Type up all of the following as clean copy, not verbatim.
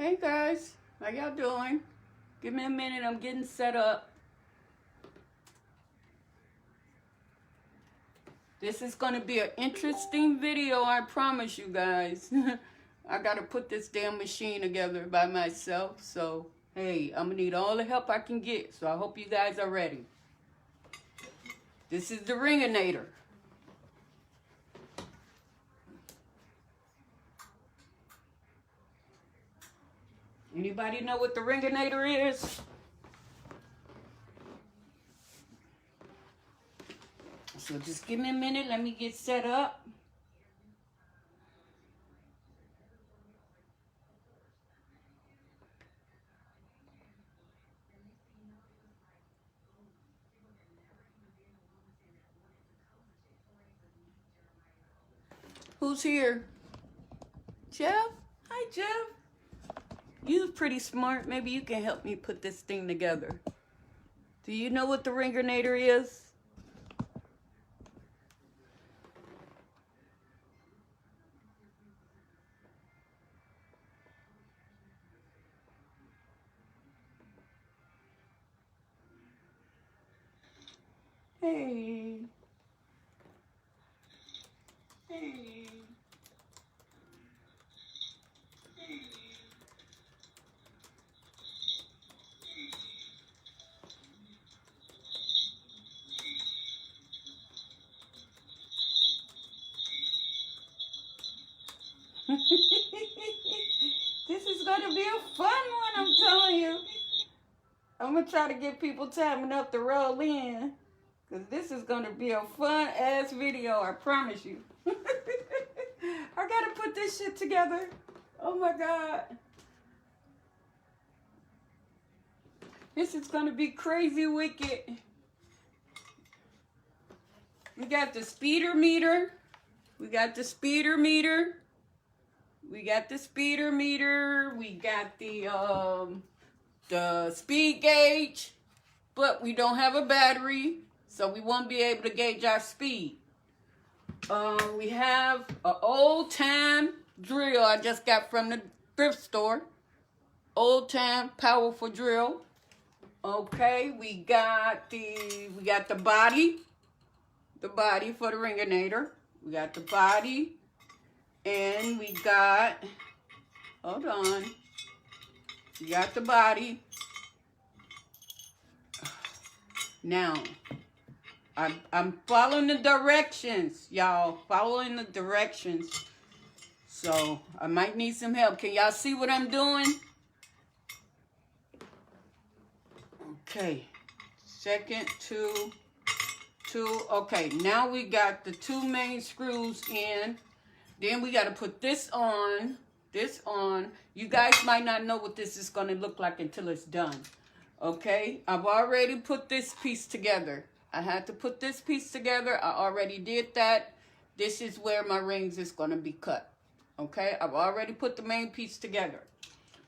Hey guys, how y'all doing? Give me a minute, I'm getting set up. This is going to be an interesting video, I promise you guys. I got to put this damn machine together by myself, so hey, I'm going to need all the help I can get, so I hope you guys are ready. This is the Ringanator. Anybody know what the Ringanator is? So just give me a minute, let me get set up. Who's here? Jeff? Hi, Jeff. You're pretty smart. Maybe you can help me put this thing together. Do you know what the Ringanator is? Hey. Hey. This is going to be a fun one, I'm telling you. I'm going to try to get people time enough to roll in. Because this is going to be a fun-ass video, I promise you. I got to put this shit together. Oh, my God. This is going to be crazy wicked. We got the speeder meter. We got the speeder meter. We got the speeder meter. We got the speed gauge. But we don't have a battery, so we won't be able to gauge our speed. We have an old time drill I just got from the thrift store. Old time powerful drill. Okay, we got the body. The body for the Ringanator. We got the body. And we got, hold on. We got the body. Now, I'm following the directions, y'all. Following the directions. So, I might need some help. Can y'all see what I'm doing? Okay. Second, two. Okay, now we got the two main screws in. Then we got to put this on. You guys might not know what this is going to look like until it's done. Okay, I've already put this piece together. I had to put this piece together. I already did that. This is where my rings is going to be cut. Okay, I've already put the main piece together.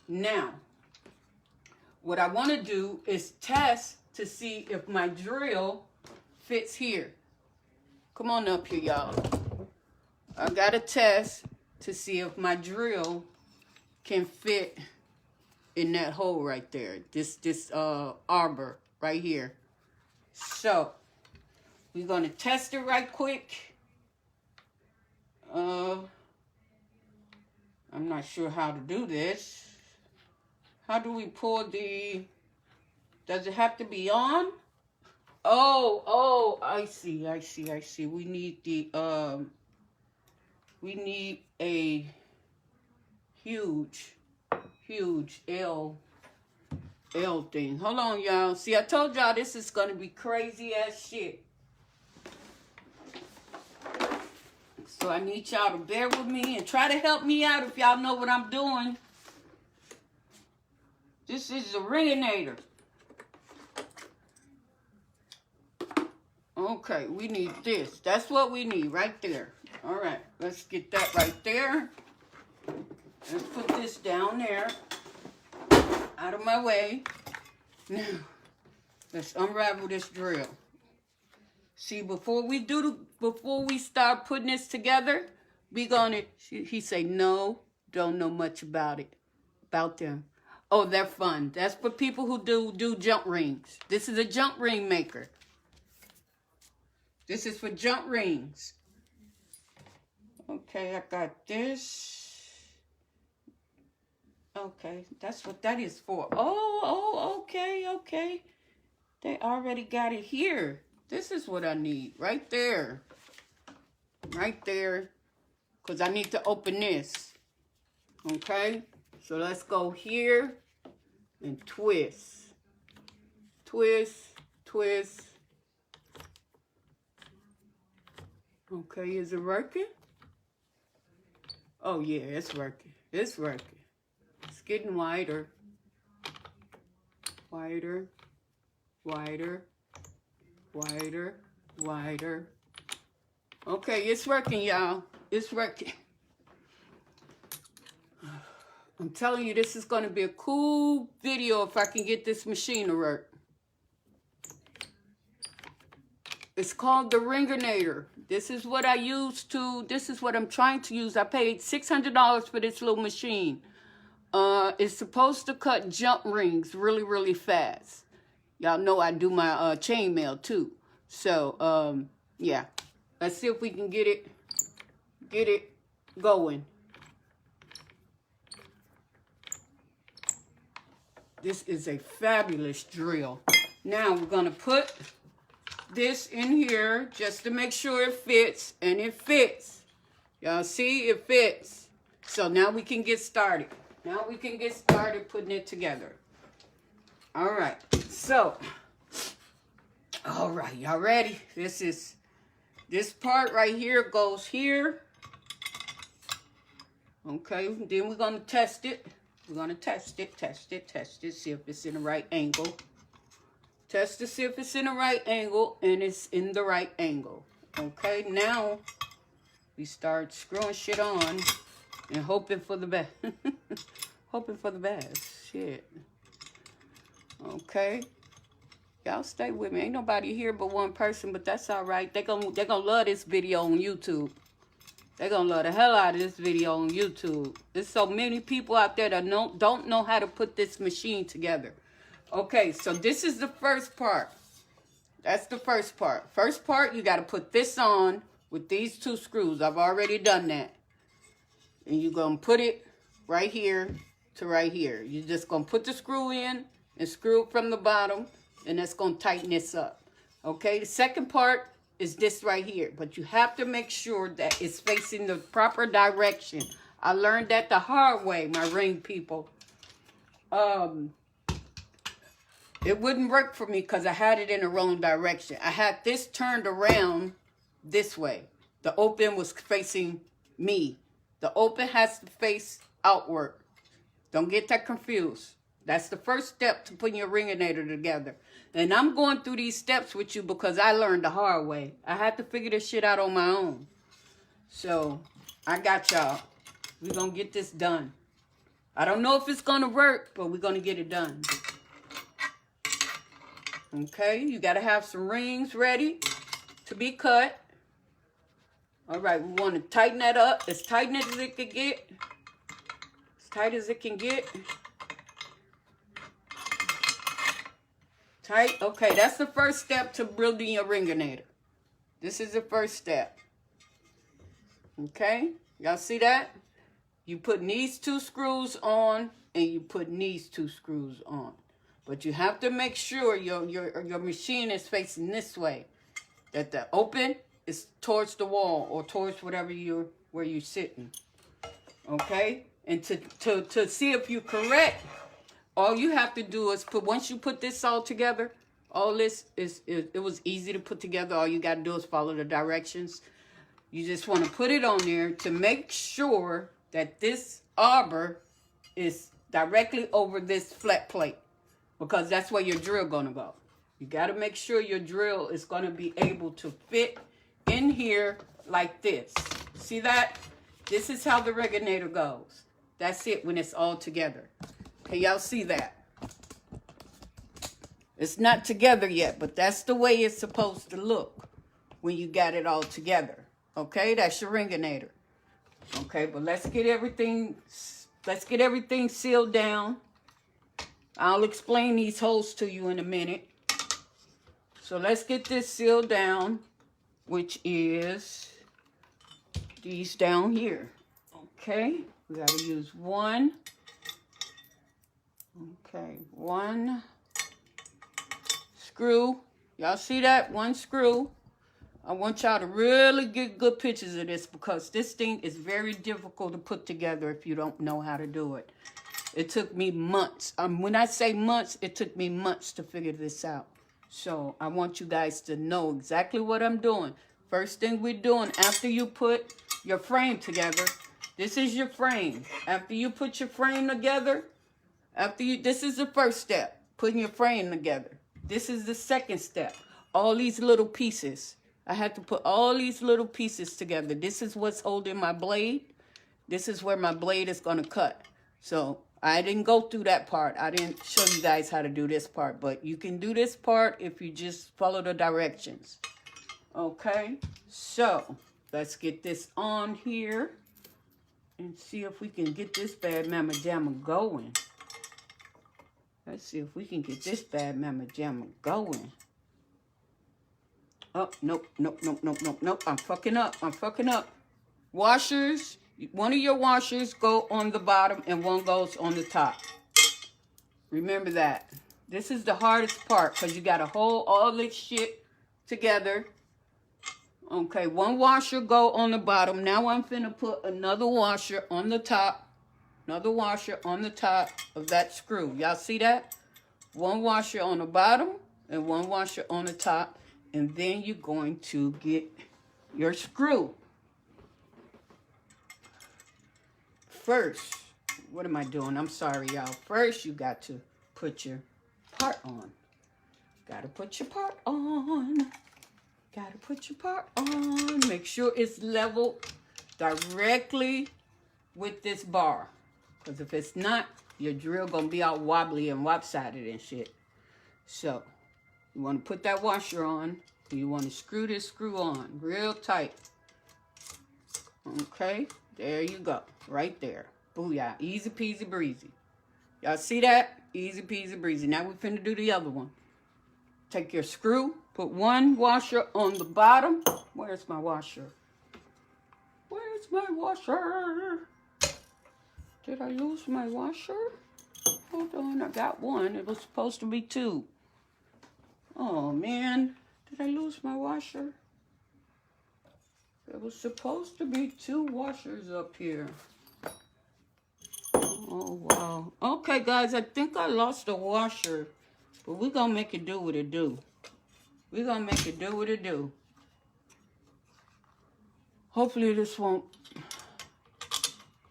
Now, what I want to do is test to see if my drill fits here. Come on up here, y'all. I got to test to see if my drill can fit in that hole right there. This arbor right here. So, we're going to test it right quick. I'm not sure how to do this. How do we pull the... Does it have to be on? Oh, I see. We need the... We need a huge L thing. Hold on, y'all. See, I told y'all this is going to be crazy ass shit. So I need y'all to bear with me and try to help me out if y'all know what I'm doing. This is the Ringanator. Okay, we need this. That's what we need right there. All right, let's get that right there. Let's put this down there, out of my way. Now, let's unravel this drill. See, before we start putting this together, he say, no, don't know much about it. about them? Oh, they're fun. That's for people who do jump rings. This is a jump ring maker. This is for jump rings. Okay, I got this. Okay, that's what that is for. Oh, okay. They already got it here. This is what I need right there. Right there. Because I need to open this. Okay, so let's go here and twist. Twist. Okay, is it working? Oh yeah, it's working. It's getting wider. Wider. Okay, it's working, y'all. It's working. I'm telling you, this is going to be a cool video if I can get this machine to work. It's called the Ringanator. This is what I used to, this is what I'm trying to use. I paid $600 for this little machine. It's supposed to cut jump rings really, really fast. Y'all know I do my chain mail too. So, yeah. Let's see if we can get it going. This is a fabulous drill. Now we're going to put this in here just to make sure it fits, and it fits. Y'all see, it fits. So now we can get started. Now we can get started putting it together. All right. So, all right, y'all ready? This part right here goes here. Okay, then we're going to test it. We're going to test it, see if it's in the right angle. Test to see if it's in the right angle, and it's in the right angle. Okay, now we start screwing shit on and hoping for the best. Hoping for the best. Shit. Okay. Y'all stay with me. Ain't nobody here but one person, but that's all right. They're gonna love this video on YouTube. They're going to love the hell out of this video on YouTube. There's so many people out there that don't know how to put this machine together. Okay, so this is the first part. That's the first part. First part, you got to put this on with these two screws. I've already done that. And you're going to put it right here to right here. You're just going to put the screw in and screw it from the bottom. And that's going to tighten this up. Okay, the second part is this right here, but you have to make sure that it's facing the proper direction. I learned that the hard way, my ring people. It wouldn't work for me because I had it in the wrong direction. I had this turned around this way. The open was facing me. The open has to face outward. Don't get that confused. That's the first step to putting your Ringanator together. And I'm going through these steps with you because I learned the hard way. I had to figure this shit out on my own. So, I got y'all. We're going to get this done. I don't know if it's going to work, but we're going to get it done. Okay, you got to have some rings ready to be cut. All right, we want to tighten that up as tight as it can get. As tight as it can get. Tight. Okay, that's the first step to building your Ringanator. This is the first step. Okay, y'all see that? You put these two screws on, and you put these two screws on. But you have to make sure your machine is facing this way. That the open is towards the wall or towards whatever where you're sitting. Okay, and to see if you're correct. All you have to do is once you put this all together, all this it was easy to put together. All you got to do is follow the directions. You just want to put it on there to make sure that this arbor is directly over this flat plate, because that's where your drill going to go. You got to make sure your drill is going to be able to fit in here like this. See that? This is how the Ringanator goes. That's it when it's all together. Can y'all see that? It's not together yet, but that's the way it's supposed to look when you got it all together. Okay, that's your Ringanator. Okay, but let's get everything let's get everything sealed down. I'll explain these holes to you in a minute. So let's get this sealed down, which is these down here. Okay, we got to use one. Okay, one screw. Y'all see that? One screw. I want y'all to really get good pictures of this because this thing is very difficult to put together if you don't know how to do it. It took me months. When I say months, it took me months to figure this out. So I want you guys to know exactly what I'm doing. First thing we're doing after you put your frame together, this is your frame. After you put your frame together, this is the first step, putting your frame together. This is the second step. All these little pieces. I had to put all these little pieces together. This is what's holding my blade. This is where my blade is going to cut. So I didn't go through that part. I didn't show you guys how to do this part. But you can do this part if you just follow the directions. Okay. So let's get this on here. And see if we can get this bad mama jamma going. Let's see if we can get this bad mama jamma going. Oh, nope. I'm fucking up. Washers, one of your washers go on the bottom and one goes on the top. Remember that. This is the hardest part because you got to hold all this shit together. Okay, one washer go on the bottom. Now I'm finna put another washer on the top. Another washer on the top of that screw. Y'all see that? One washer on the bottom and one washer on the top. And then you're going to get your screw. First, what am I doing? I'm sorry, y'all. First, you got to put your part on. Got to put your part on. Got to put your part on. Make sure it's level directly with this bar. Because if it's not, your drill going to be all wobbly and lopsided and shit. So, you want to put that washer on. You want to screw this screw on real tight. Okay, there you go. Right there. Booyah. Easy peasy breezy. Y'all see that? Easy peasy breezy. Now we're finna do the other one. Take your screw. Put one washer on the bottom. Where's my washer? Where's my washer? Did I lose my washer? Hold on, I got one. It was supposed to be two. Oh, man. Did I lose my washer? There was supposed to be two washers up here. Oh, wow. Okay, guys, I think I lost a washer. But we're going to make it do what it do. We're going to make it do what it do. Hopefully this won't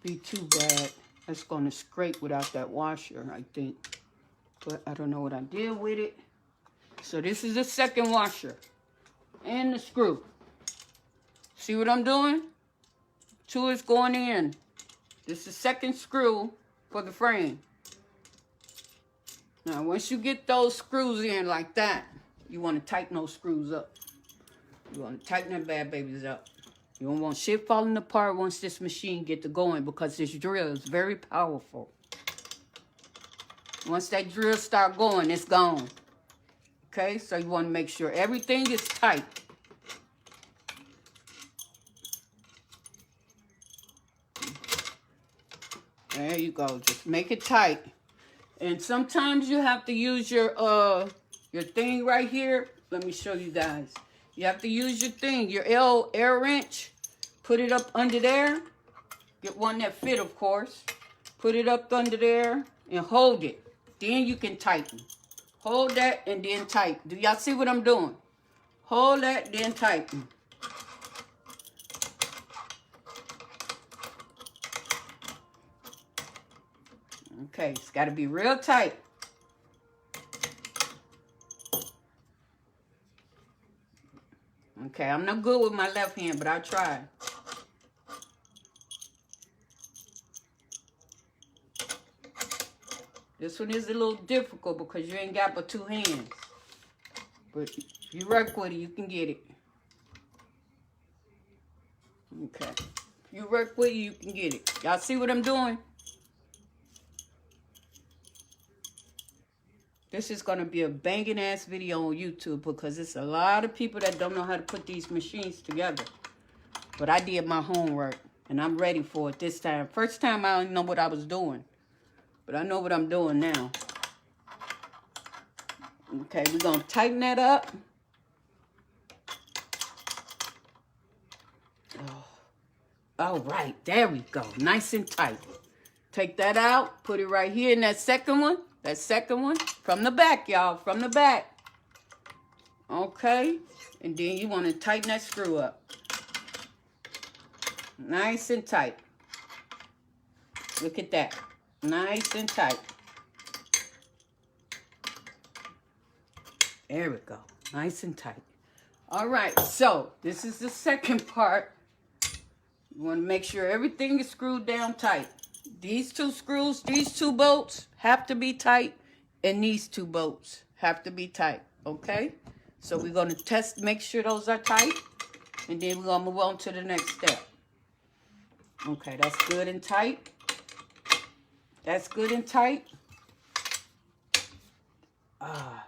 be too bad. It's going to scrape without that washer, I think. But I don't know what I did with it. So this is the second washer. And the screw. See what I'm doing? Two is going in. This is the second screw for the frame. Now, once you get those screws in like that, you want to tighten those screws up. You want to tighten them bad babies up. You don't want shit falling apart once this machine gets to going because this drill is very powerful. Once that drill start going, it's gone. Okay, so you want to make sure everything is tight. There you go. Just make it tight. And sometimes you have to use your thing right here. Let me show you guys. You have to use your thing, your air wrench. Put it up under there. Get one that fit, of course. Put it up under there and hold it. Then you can tighten. Hold that and then tighten. Do y'all see what I'm doing? Hold that, then tighten. Okay, it's got to be real tight. Okay, I'm not good with my left hand, but I'll try. This one is a little difficult because you ain't got but two hands. But if you work with it, you can get it. Okay. If you work with it, you can get it. Y'all see what I'm doing? This is going to be a banging ass video on YouTube because it's a lot of people that don't know how to put these machines together. But I did my homework and I'm ready for it this time. First time I didn't know what I was doing. But I know what I'm doing now. Okay, we're going to tighten that up. Oh. All right, there we go. Nice and tight. Take that out. Put it right here in that second one. That second one. From the back, y'all. From the back. Okay. And then you want to tighten that screw up. Nice and tight. Look at that. Nice and tight. There we go. Nice and tight. All right. So, this is the second part. You want to make sure everything is screwed down tight. These two screws, these two bolts have to be tight. And these two bolts have to be tight. Okay? So, we're going to test, make sure those are tight. And then we're going to move on to the next step. Okay, that's good and tight. That's good and tight. Got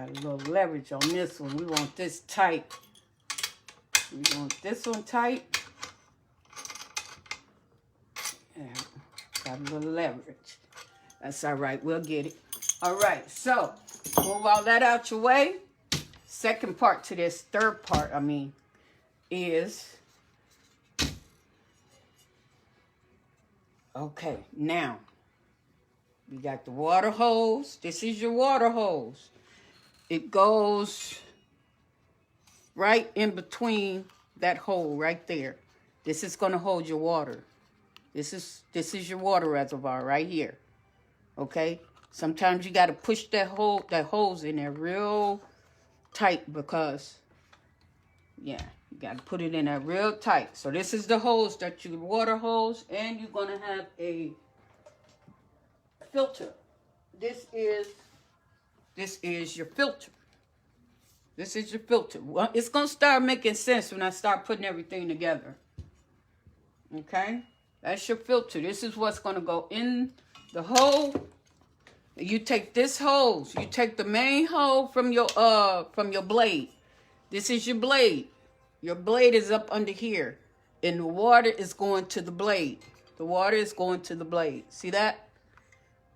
a little leverage on this one. We want this tight. We want this one tight. Yeah, got a little leverage. That's all right. We'll get it. All right. So, move all that out your way. Second part to this, third part, is... Okay, now, we got the water hose. This is your water hose. It goes right in between that hole right there. This is going to hold your water. This is your water reservoir right here. Okay? Sometimes you got to push that hose in there real tight because, yeah, you got to put it in there real tight. So this is the hose that you water hose, and you're going to have a filter. This is your filter. This is your filter. Well, it's going to start making sense when I start putting everything together. Okay? That's your filter. This is what's going to go in the hole. You take this hose. You take the main hole from your blade. This is your blade. Your blade is up under here. And the water is going to the blade. The water is going to the blade. See that?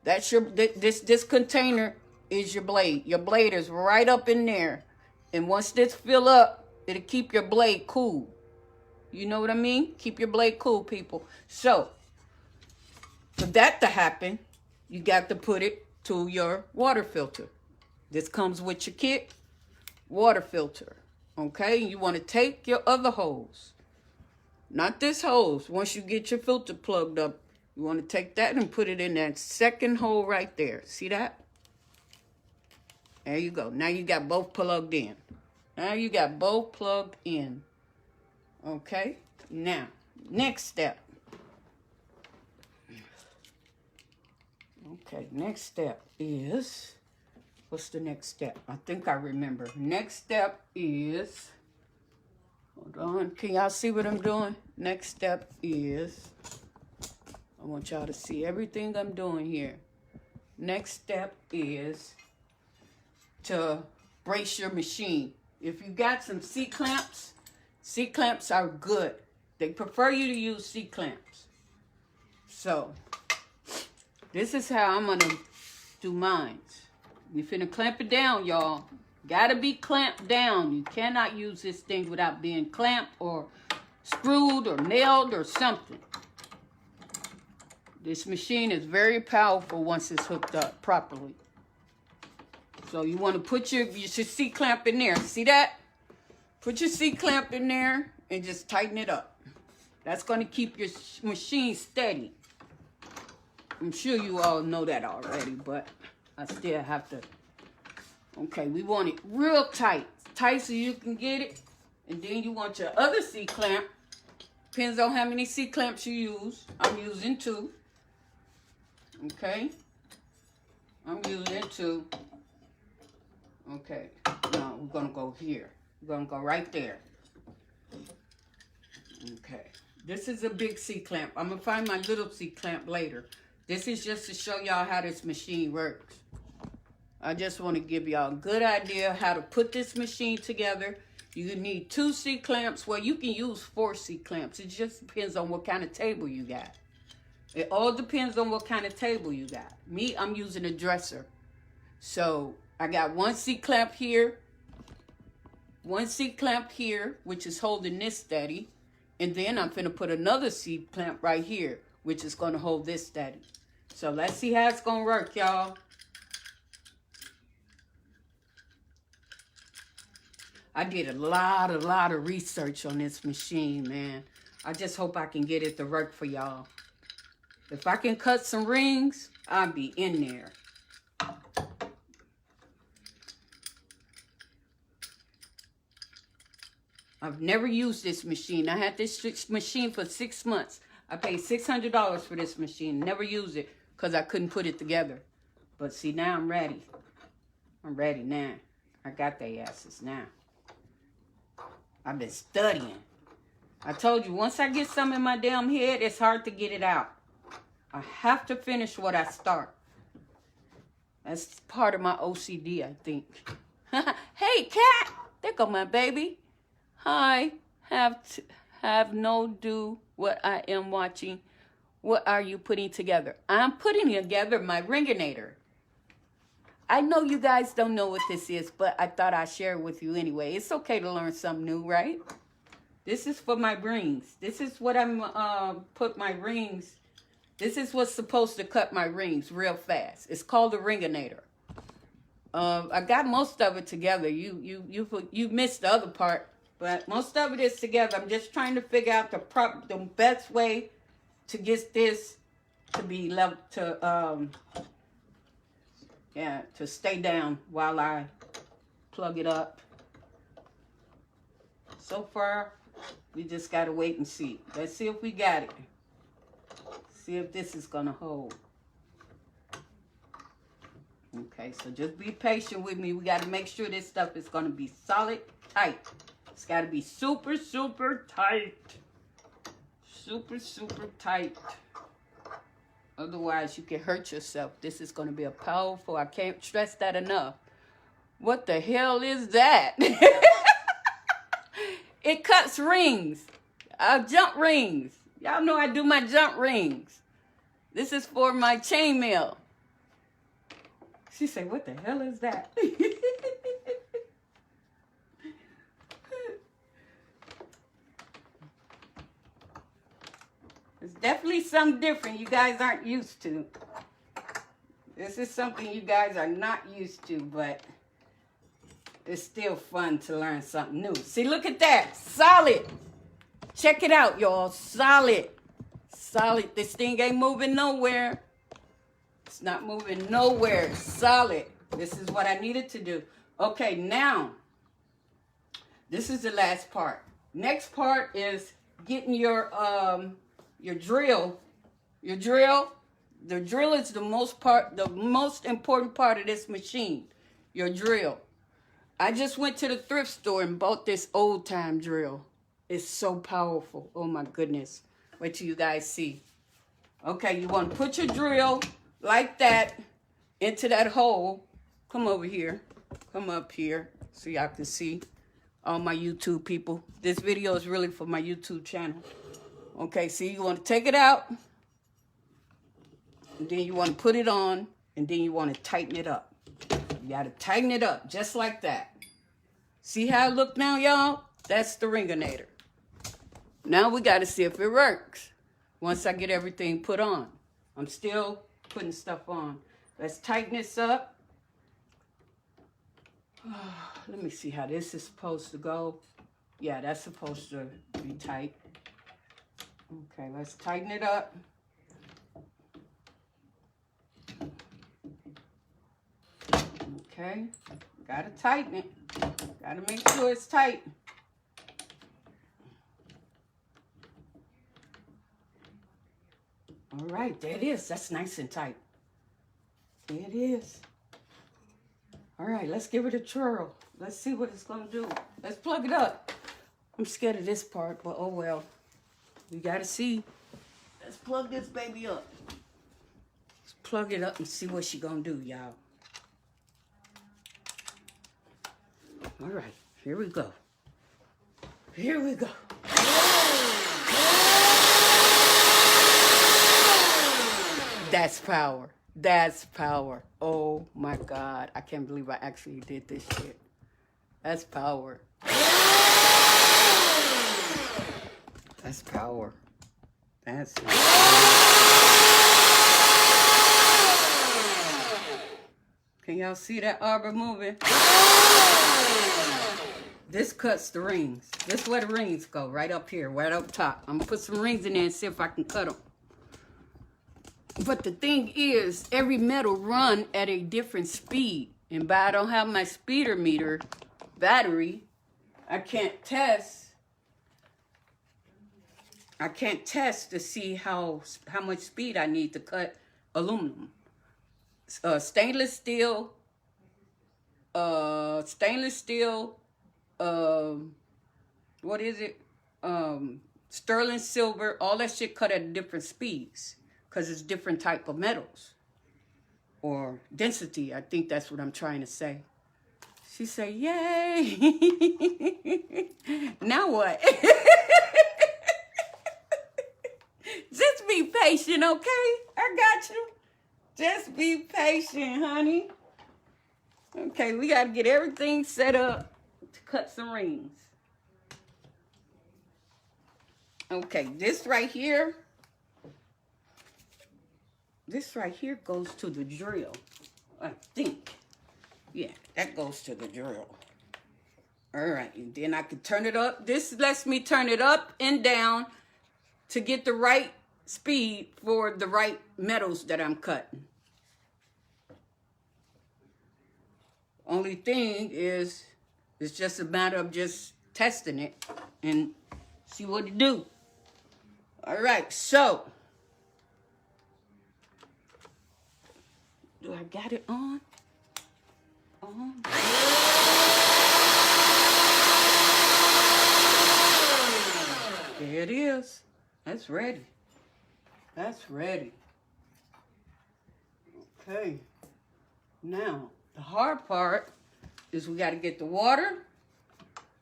That's your this container is your blade. Your blade is right up in there. And once this fill up, it'll keep your blade cool. You know what I mean? Keep your blade cool, people. So, for that to happen, you got to put it to your water filter. This comes with your kit, water filter. Okay? You want to take your other hose. Not this hose. Once you get your filter plugged up, you want to take that and put it in that second hole right there. See that? There you go. Now you got both plugged in. Now you got both plugged in. Okay? Now, next step. Okay, next step is... What's the next step? I think I remember. Next step is... Hold on. Can y'all see what I'm doing? Next step is... I want y'all to see everything I'm doing here. Next step is to brace your machine. If you got some C-clamps are good. They prefer you to use C-clamps. So, this is how I'm going to do mine. We finna clamp it down, y'all. Gotta be clamped down. You cannot use this thing without being clamped or screwed or nailed or something. This machine is very powerful once it's hooked up properly. So you want to put your C-clamp in there. See that? Put your C-clamp in there and just tighten it up. That's going to keep your machine steady. I'm sure you all know that already, but I still have to. Okay, we want it real tight. Tight so you can get it. And then you want your other C-clamp. Depends on how many C-clamps you use. I'm using 2. Okay. I'm using 2. Okay. Now we're going to go here. We're going to go right there. Okay. This is a big C-clamp. I'm going to find my little C-clamp later. This is just to show y'all how this machine works. I just want to give y'all a good idea how to put this machine together. You need 2 C-clamps. Well, you can use 4 C-clamps. It just depends on what kind of table you got. It all depends on what kind of table you got. Me, I'm using a dresser. So I got 1 C-clamp here, 1 C-clamp here, which is holding this steady. And then I'm finna put another C-clamp right here, which is gonna hold this steady. So let's see how it's gonna work, y'all. I did a lot of research on this machine, man. I just hope I can get it to work for y'all. If I can cut some rings, I'll be in there. I've never used this machine. I had this machine for 6 months. I paid $600 for this machine. Never used it because I couldn't put it together. But see, now I'm ready. I'm ready now. I got their asses now. I've been studying. I told you, once I get something in my damn head, it's hard to get it out. I have to finish what I start. That's part of my OCD, I think. Hey, cat! There go my baby. Hi. Have no do what I am watching. What are you putting together? I'm putting together my Ringanator. I know you guys don't know what this is, but I thought I'd share it with you anyway. It's okay to learn something new, right? This is for my rings. This is what I'm put my rings. This is what's supposed to cut my rings real fast. It's called the Ringanator. I got most of it together. You missed the other part, but most of it is together. I'm just trying to figure out the best way to get this to be level to stay down while I plug it up. So far, we just gotta wait and see. Let's see if we got it. See if this is gonna hold. Okay, so just be patient with me. We gotta make sure this stuff is gonna be solid, tight. It's gotta be super, super tight. Super, super tight. Otherwise, you can hurt yourself. This is going to be a powerful, I can't stress that enough. What the hell is that? It cuts rings. Jump rings. Y'all know I do my jump rings. This is for my chainmail. She said, what the hell is that? It's definitely something different you guys aren't used to. This is something you guys are not used to, but it's still fun to learn something new. See, look at that. Solid. Check it out, y'all. Solid. Solid. This thing ain't moving nowhere. It's not moving nowhere. Solid. This is what I needed to do. Okay, now, this is the last part. Next part is getting your drill. Your drill. The drill is the most important part of this machine. Your drill. I just went to the thrift store and bought this old time drill. It's so powerful. Oh my goodness. Wait till you guys see. Okay, you want to put your drill like that into that hole. Come over here. Come up here so y'all can see all my YouTube people. This video is really for my YouTube channel. Okay, see, you want to take it out. And then you want to put it on. And then you want to tighten it up. You got to tighten it up just like that. See how it look now, y'all? That's the Ringanator. Now we got to see if it works. Once I get everything put on. I'm still putting stuff on. Let's tighten this up. Let me see how this is supposed to go. Yeah, that's supposed to be tight. Okay, let's tighten it up. Okay, gotta tighten it. Gotta make sure it's tight. All right, there it is. That's nice and tight. There it is. All right, let's give it a twirl. Let's see what it's gonna do. Let's plug it up. I'm scared of this part, but oh well. We gotta see. Let's plug this baby up. plug it up and see what she gonna do, y'all. All right, here we go. Here we go. That's power. That's power. Oh my God. I can't believe I actually did this shit. That's power. That's power. That's it. Can y'all see that arbor moving? This cuts the rings. This is where the rings go, right up here, right up top. I'm gonna put some rings in there and see if I can cut them. But the thing is, every metal run at a different speed. And but I don't have my speeder meter battery, I can't test. I can't test to see how much speed I need to cut aluminum. Stainless steel, what is it? Sterling silver, all that shit cut at different speeds because it's different type of metals or density. I think that's what I'm trying to say. She say, yay. Now what? Just be patient, okay? I got you. Just be patient, honey. Okay, we got to get everything set up to cut some rings. Okay, this right here goes to the drill, I think. Yeah, that goes to the drill. All right, and then I can turn it up. This lets me turn it up and down to get the right speed for the right metals that I'm cutting. Only thing is, it's just a matter of just testing it and see what it do. All right, so do I got it on? There it is. That's ready. That's ready. Okay. Now, the hard part is we got to get the water,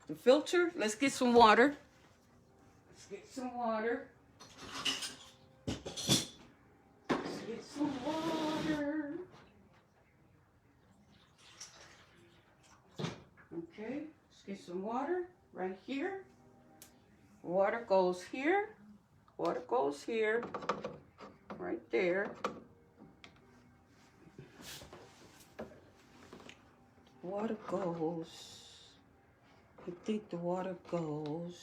the filter. Let's get some water. Let's get some water. Let's get some water. Okay, let's get some water right here. Water goes here. Water goes here. Right there. Water goes. I think the water goes.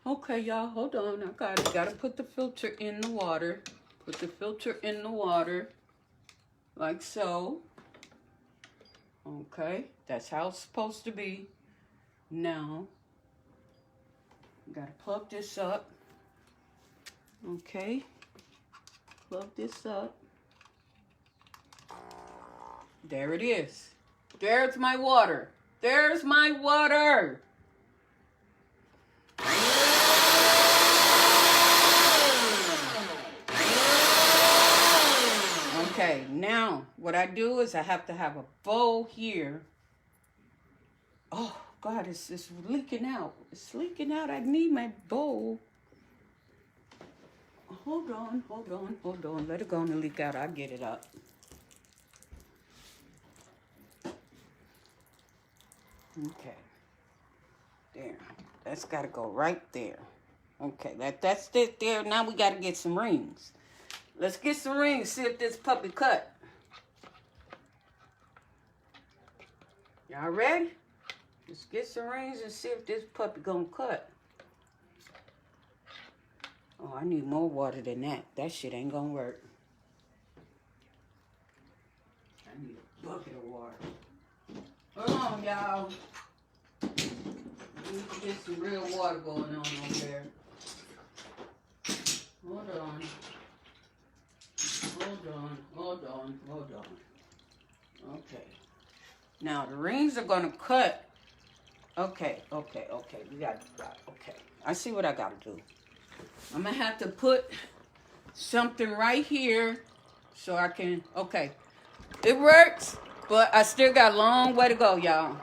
Okay, y'all, hold on. I gotta put the filter in the water. Put the filter in the water. Like so. Okay, that's how it's supposed to be. Now, gotta plug this up. Okay, plug this up. There it is. There's my water. There's my water. Okay, now what I do is I have to have a bowl here. Oh, God, it's leaking out. It's leaking out. I need my bowl. Hold on. Let it go and leak out. I'll get it up. Okay. There. That's got to go right there. Okay, that's it there. Now we got to get some rings. Let's get some rings, see if this puppy cut. Y'all ready? Let's get some rings and see if this puppy gonna cut. Oh, I need more water than that. That shit ain't gonna work. I need a bucket of water. Hold on, y'all. We need to get some real water going on over there. Hold on. Hold on. Okay. Now the rings are gonna cut. Okay. We got. Okay. I see what I gotta do. I'm gonna have to put something right here so I can, okay. It works, but I still got a long way to go, y'all.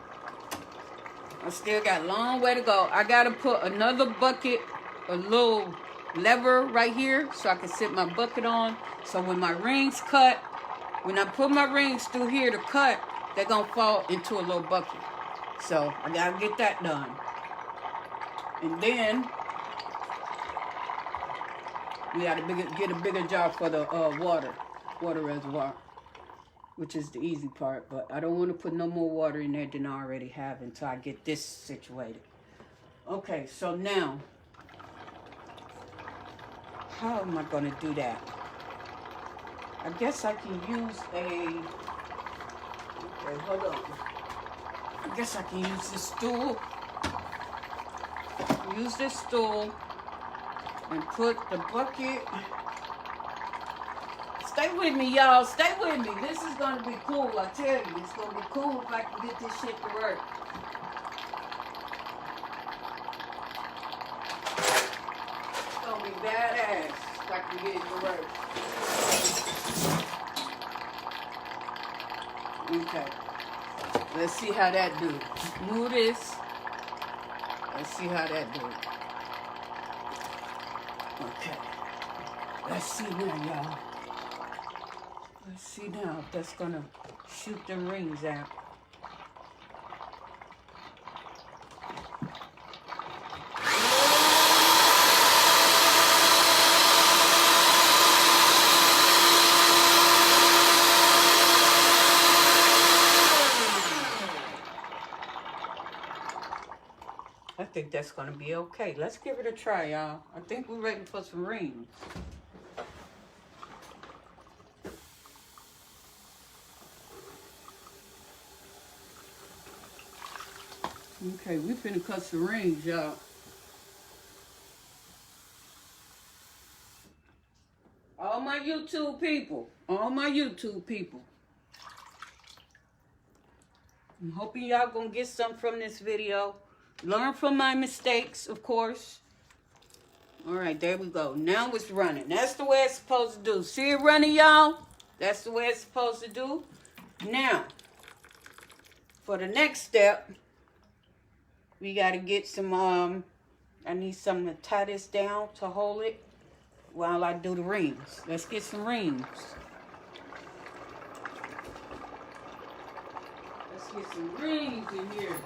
I still got a long way to go. I got to put another bucket, a little lever right here so I can sit my bucket on. So when my rings cut, when I put my rings through here to cut, they're going to fall into a little bucket. So I got to get that done. And then we got to get a bigger jar for the water reservoir, which is the easy part. But I don't want to put no more water in there than I already have until I get this situated. Okay, so now, how am I going to do that? I guess I can use okay, hold on. I guess I can use this stool. Use this stool and put the bucket. Stay with me, y'all. Stay with me. This is going to be cool. I tell you, it's going to be cool if I can get this shit to work. It's going to be badass if I can get it to work. Okay. Let's see how that do. Move this. Let's see how that do. Okay. Let's see now, y'all. Let's see now if that's gonna shoot the rings out. I think that's gonna be okay. Let's give it a try, y'all. I think we're ready for some rings. Okay, we finna cut some rings, y'all. All my YouTube people, I'm hoping y'all gonna get something from this video. Learn from my mistakes, of course. All right, there we go. Now it's running. That's the way it's supposed to do. See it running, y'all? That's the way it's supposed to do. Now, for the next step, we got to get some, I need something to tie this down to hold it while I do the rings. Let's get some rings. Let's get some rings in here.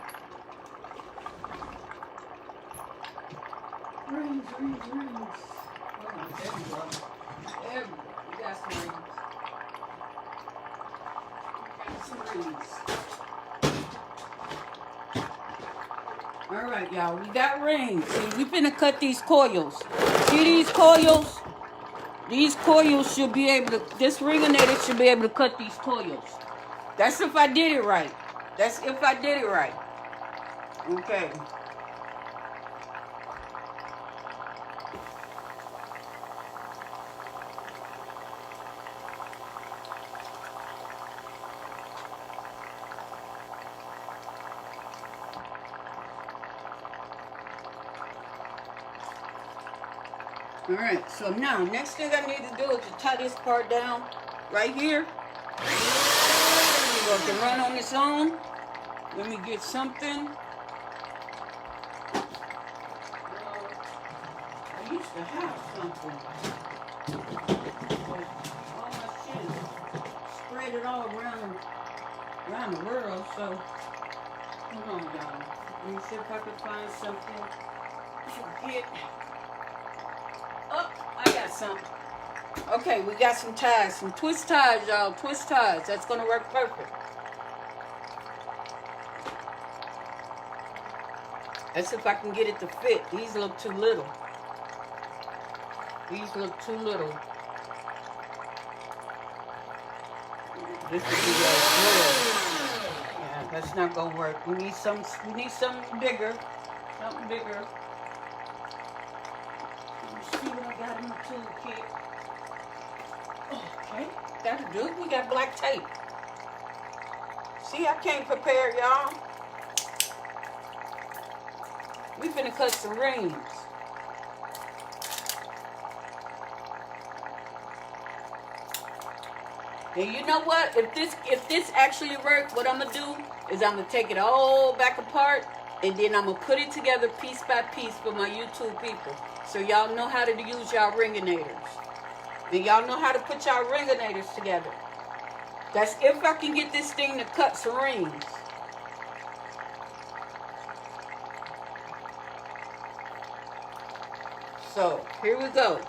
Rings. Hold on, there we go. There we go. We got some rings. Some rings. All right, y'all. We got rings. See, we finna cut these coils. See these coils? These coils should be able to, this Ringanator should be able to cut these coils. That's if I did it right. That's if I did it right. Okay. All right, so now, next thing I need to do is to tie this part down right here. So it can run on its own. Let me get something. I used to have something. But all my shit is spread it all around the world, so hold on, y'all. Let me see if I can find something to get. Oh, I got some. Okay, we got some ties, some twist ties, y'all. Twist ties. That's going to work perfect. That's if I can get it to fit. These look too little. These look too little. This would be like good. Yeah, that's not going to work. We need something bigger. Something bigger. See what I got in the toolkit. Okay, that'll do. We got black tape. See, I came prepared, y'all. We finna cut some rings. And you know what? If this actually works, what I'm gonna do is I'm gonna take it all back apart, and then I'm gonna put it together piece by piece for my YouTube people, so y'all know how to use y'all Ringanators, and y'all know how to put y'all Ringanators together. That's if I can get this thing to cut some rings. So here we go.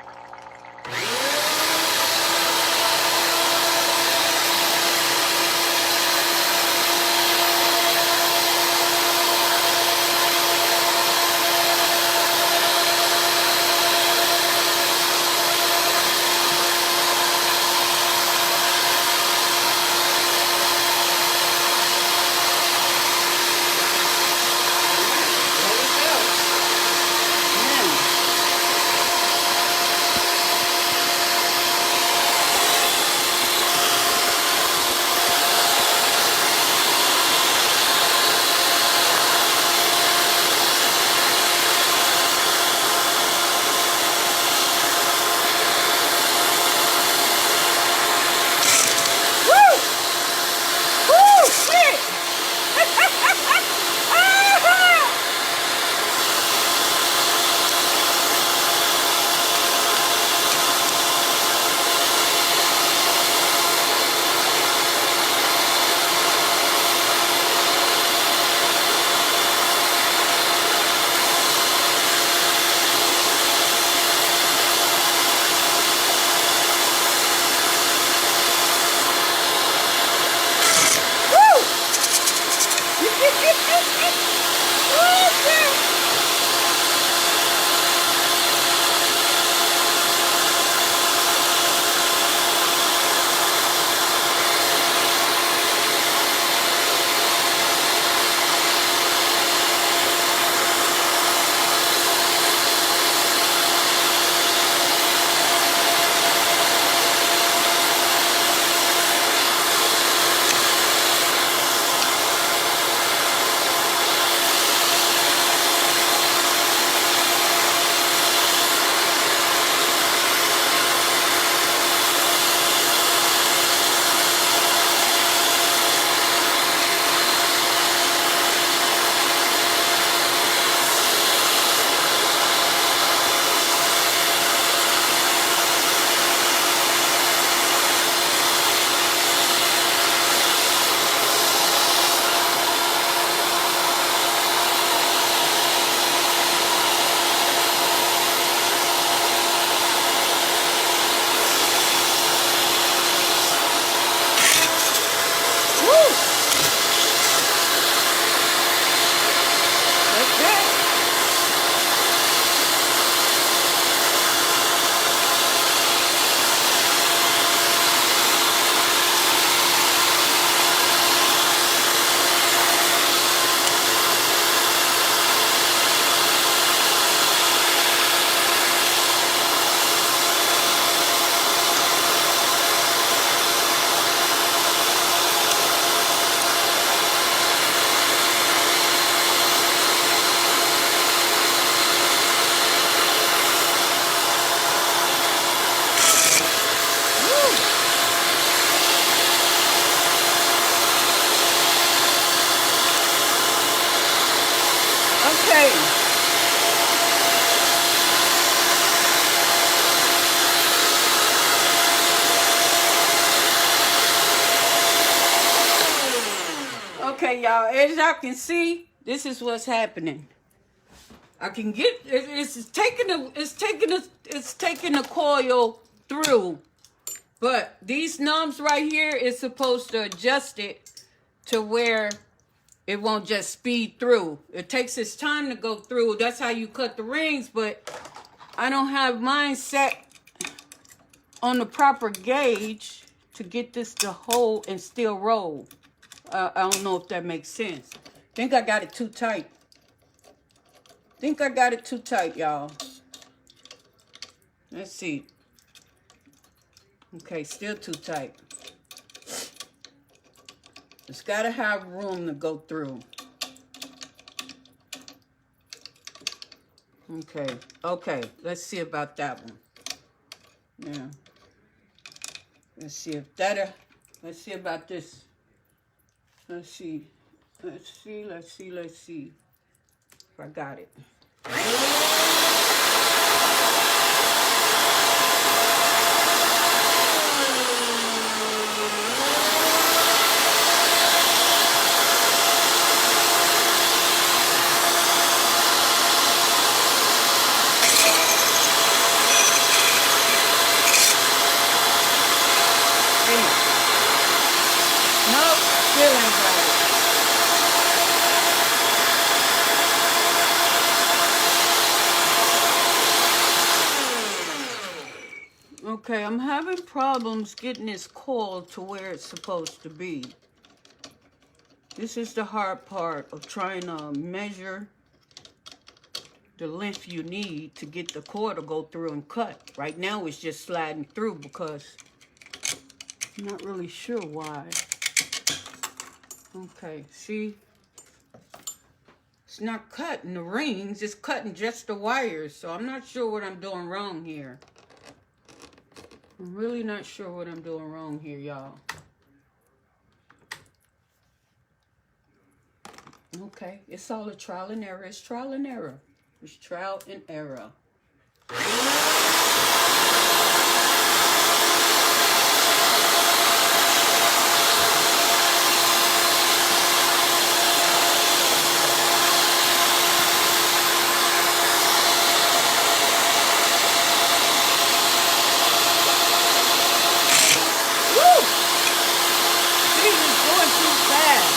Okay. Okay, y'all. As y'all can see, this is what's happening. I can get it's taking the coil through, but these knobs right here is supposed to adjust it to where it won't just speed through. It takes its time to go through. That's how you cut the rings, but I don't have mine set on the proper gauge to get this to hold and still roll. I don't know if that makes sense. I think I got it too tight. Y'all. Let's see. Okay, still too tight. It's got to have room to go through. Okay, let's see about that one. Yeah. Let's see if that'll Let's see about this. Let's see. Let's see, let's see, let's see if I got it. Nope, still ain't got it. Okay, I'm having problems getting this coil to where it's supposed to be. This is the hard part of trying to measure the length you need to get the cord to go through and cut. Right now it's just sliding through because I'm not really sure why. Okay, see? It's not cutting the rings, it's cutting just the wires. So I'm not sure what I'm doing wrong here. I'm really not sure what I'm doing wrong here, y'all. Okay, it's all a trial and error. It's trial and error. It's trial and error. Woo! See, it's going too fast.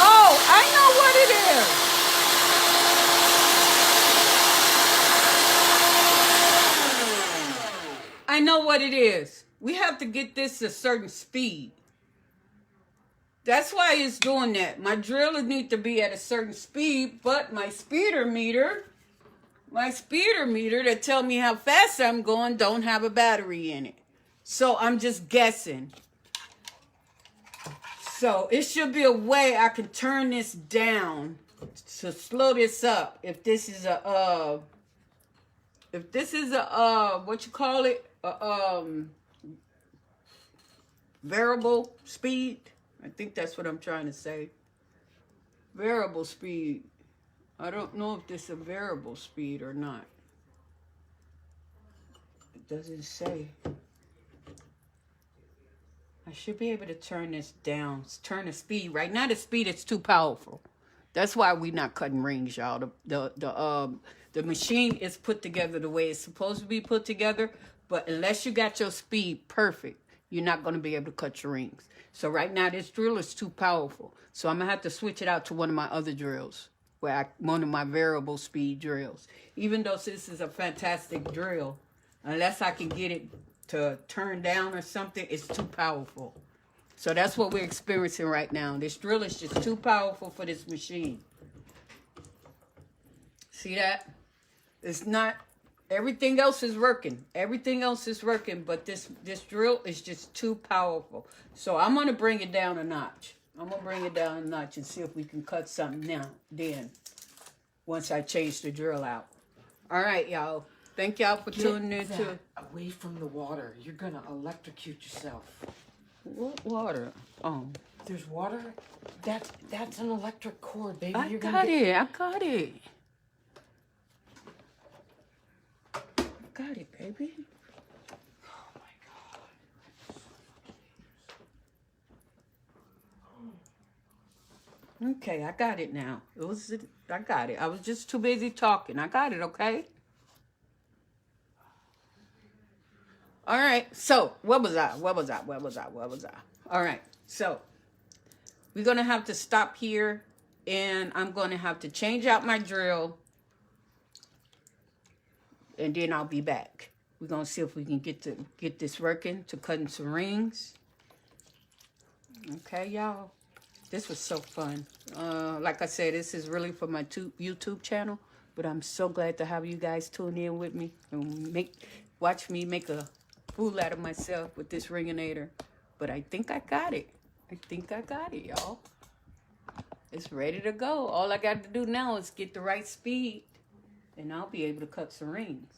Oh, I know what it is. I know what it is. We have to get this a certain speed. That's why it's doing that. My driller needs to be at a certain speed, but my speeder meter that tell me how fast I'm going don't have a battery in it. So I'm just guessing. So it should be a way I can turn this down to slow this up. If this is a what you call it? Variable speed. I think that's what I'm trying to say. Variable speed. I don't know if this is a variable speed or not. It doesn't say. I should be able to turn this down. Turn the speed. Right now the speed is too powerful. That's why we're not cutting rings, y'all. The machine is put together the way it's supposed to be put together. But unless you got your speed perfect, you're not going to be able to cut your rings. So right now this drill is too powerful. So I'm going to have to switch it out to one of my other drills. One of my variable speed drills. Even though this is a fantastic drill, unless I can get it to turn down or something, it's too powerful. So that's what we're experiencing right now. This drill is just too powerful for this machine. See that? It's not, everything else is working. Everything else is working, but this drill is just too powerful. So I'm going to bring it down a notch. I'm going to bring it down a notch and see if we can cut something now, then, once I change the drill out. All right, y'all. Thank y'all for tuning in to... away from the water. You're going to electrocute yourself. What water? Oh. There's water? That's an electric cord, baby. I got it. I got it, baby. Oh, my God. Okay, I got it now. I got it. I was just too busy talking. I got it, okay? All right, so where was I? All right, so we're going to have to stop here, and I'm going to have to change out my drill, and then I'll be back. We're going to see if we can get this working to cutting some rings. Okay, y'all. This was so fun. Like I said, this is really for my YouTube channel, but I'm so glad to have you guys tune in with me and watch me make a fool out of myself with this Ringanator. But I think I got it. Y'all. It's ready to go. All I got to do now is get the right speed, and I'll be able to cut some rings.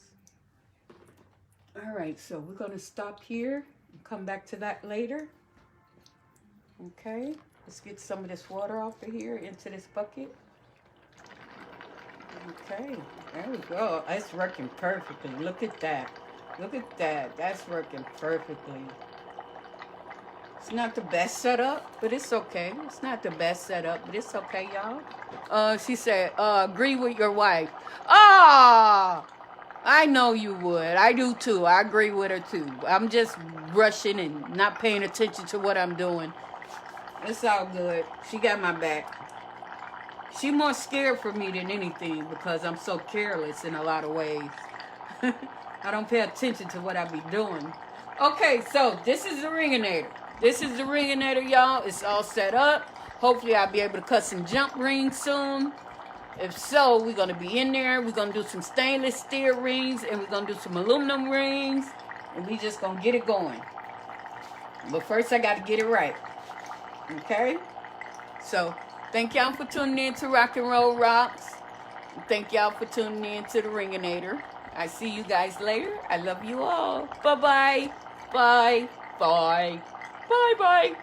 All right, so we're gonna stop here and come back to that later. Okay, let's get some of this water off of here into this bucket. Okay, there we go. It's working perfectly. Look at that. Look at that. That's working perfectly. It's not the best setup, but it's okay. It's not the best setup, but it's okay, y'all. She said, agree with your wife. Ah! I know you would. I do too. I agree with her too. I'm just rushing and not paying attention to what I'm doing. It's all good. She got my back. She more scared for me than anything because I'm so careless in a lot of ways. I don't pay attention to what I be doing. Okay, so this is the Ringanator. This is the Ringanator, y'all. It's all set up. Hopefully I'll be able to cut some jump rings soon. If so, we're going to be in there. We're going to do some stainless steel rings and we're going to do some aluminum rings. And we just going to get it going. But first I got to get it right. Okay? So, thank y'all for tuning in to Rock and Roll Rocks. Thank y'all for tuning in to the Ringanator. I see you guys later. I love you all. Bye-bye. Bye. Bye. Bye-bye.